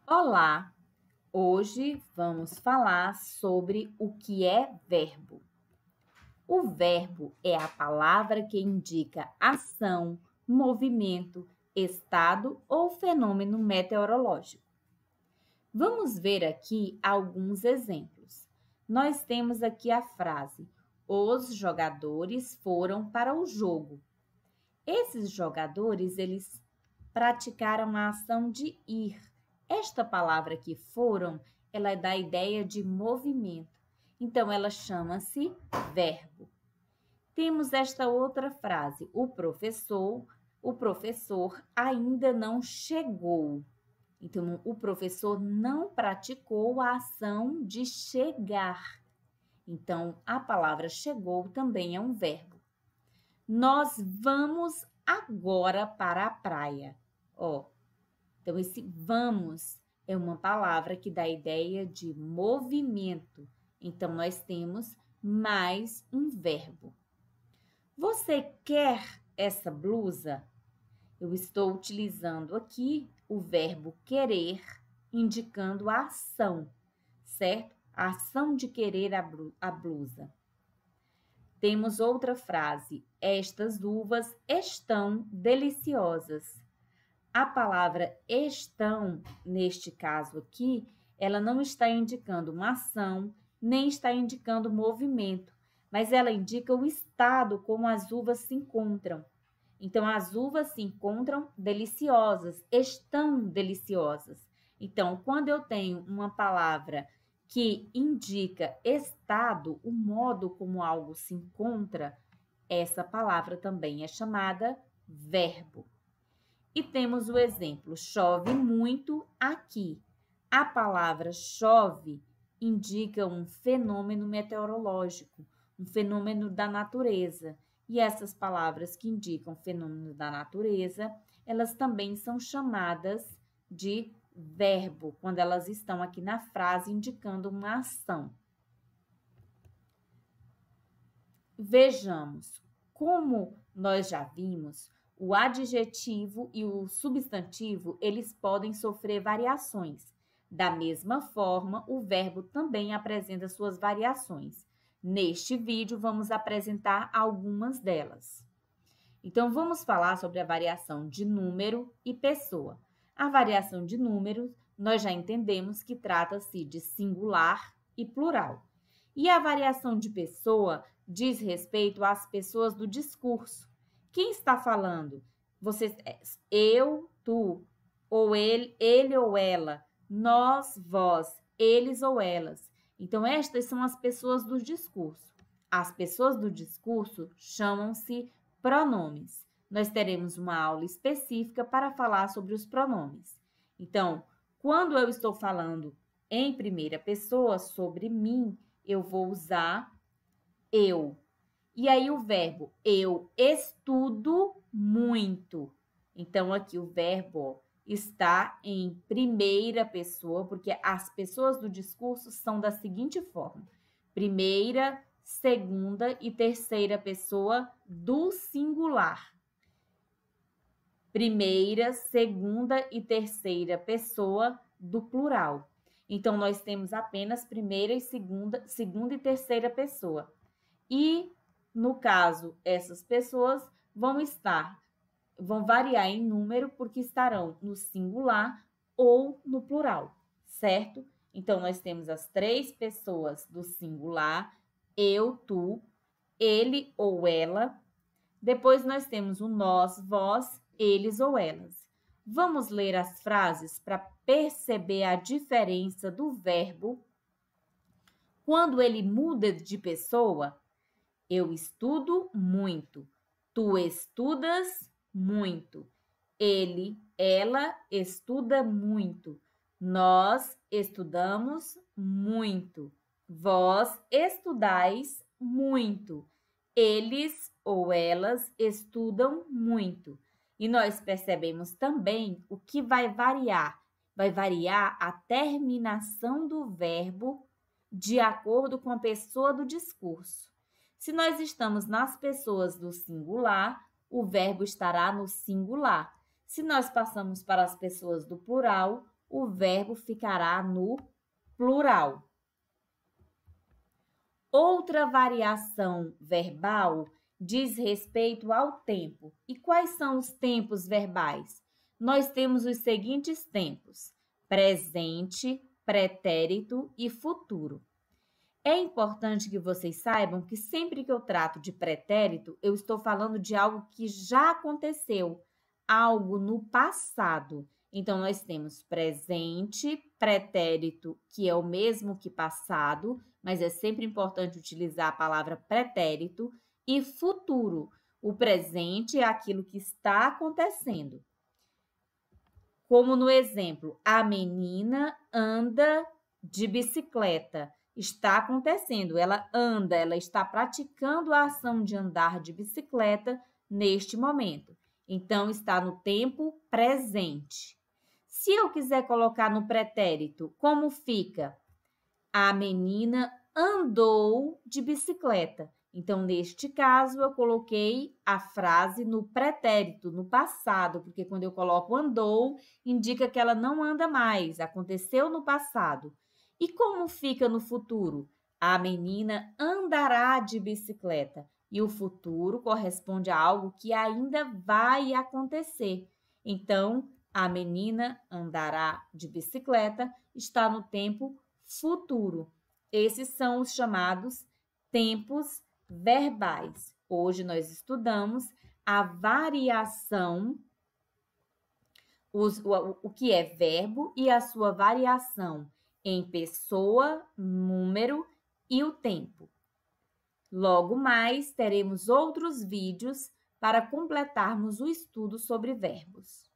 Olá! Hoje vamos falar sobre o que é verbo. O verbo é a palavra que indica ação, movimento, estado ou fenômeno meteorológico. Vamos ver aqui alguns exemplos. Nós temos aqui a frase: os jogadores foram para o jogo. Esses jogadores, eles praticaram a ação de ir. Esta palavra aqui, foram, ela dá a ideia de movimento. Então, ela chama-se verbo. Temos esta outra frase: o professor ainda não chegou. Então, o professor não praticou a ação de chegar. Então, a palavra chegou também é um verbo. Nós vamos agora para a praia. Então, esse vamos é uma palavra que dá a ideia de movimento. Então, nós temos mais um verbo. Você quer essa blusa? Eu estou utilizando aqui o verbo querer, indicando a ação, certo? A ação de querer a blusa. Temos outra frase: estas uvas estão deliciosas. A palavra estão, neste caso aqui, ela não está indicando uma ação, nem está indicando movimento, mas ela indica o estado como as uvas se encontram. Então, as uvas se encontram deliciosas, estão deliciosas. Então, quando eu tenho uma palavra que indica estado, o modo como algo se encontra, essa palavra também é chamada verbo. E temos o exemplo: chove muito aqui. A palavra chove indica um fenômeno meteorológico, um fenômeno da natureza. E essas palavras que indicam fenômeno da natureza, elas também são chamadas de verbo, quando elas estão aqui na frase indicando uma ação. Vejamos, como nós já vimos, o adjetivo e o substantivo, eles podem sofrer variações. Da mesma forma, o verbo também apresenta suas variações. Neste vídeo, vamos apresentar algumas delas. Então, vamos falar sobre a variação de número e pessoa. A variação de números, nós já entendemos que trata-se de singular e plural. E a variação de pessoa diz respeito às pessoas do discurso. Quem está falando? Você, eu, tu, ou ele ou ela, nós, vós, eles ou elas. Então, estas são as pessoas do discurso. As pessoas do discurso chamam-se pronomes. Nós teremos uma aula específica para falar sobre os pronomes. Então, quando eu estou falando em primeira pessoa sobre mim, eu vou usar eu. E aí o verbo, eu estudo muito. Então, aqui o verbo está em primeira pessoa, porque as pessoas do discurso são da seguinte forma: primeira, segunda e terceira pessoa do singular. Primeira, segunda e terceira pessoa do plural. Então, nós temos apenas primeira e segunda e terceira pessoa. E, no caso, essas pessoas vão variar em número porque estarão no singular ou no plural, certo? Então, nós temos as três pessoas do singular: eu, tu, ele ou ela. Depois, nós temos o nós, vós, eles ou elas. Vamos ler as frases para perceber a diferença do verbo quando ele muda de pessoa. Eu estudo muito. Tu estudas muito. Ele, ela estuda muito. Nós estudamos muito. Vós estudais muito. Eles ou elas estudam muito. E nós percebemos também o que vai variar. Vai variar a terminação do verbo de acordo com a pessoa do discurso. Se nós estamos nas pessoas do singular, o verbo estará no singular. Se nós passamos para as pessoas do plural, o verbo ficará no plural. Outra variação verbal diz respeito ao tempo. E quais são os tempos verbais? Nós temos os seguintes tempos: presente, pretérito e futuro. É importante que vocês saibam que sempre que eu trato de pretérito, eu estou falando de algo que já aconteceu, algo no passado. Então, nós temos presente, pretérito, que é o mesmo que passado, mas é sempre importante utilizar a palavra pretérito, e futuro. O presente é aquilo que está acontecendo. Como no exemplo, a menina anda de bicicleta. Está acontecendo, ela anda, ela está praticando a ação de andar de bicicleta neste momento. Então, está no tempo presente. Se eu quiser colocar no pretérito, como fica? A menina andou de bicicleta. Então, neste caso, eu coloquei a frase no pretérito, no passado, porque quando eu coloco andou, indica que ela não anda mais, aconteceu no passado. E como fica no futuro? A menina andará de bicicleta. E o futuro corresponde a algo que ainda vai acontecer. Então, a menina andará de bicicleta está no tempo futuro. Esses são os chamados tempos verbais. Hoje nós estudamos a variação, o que é verbo e a sua variação em pessoa, número e o tempo. Logo mais, teremos outros vídeos para completarmos o estudo sobre verbos.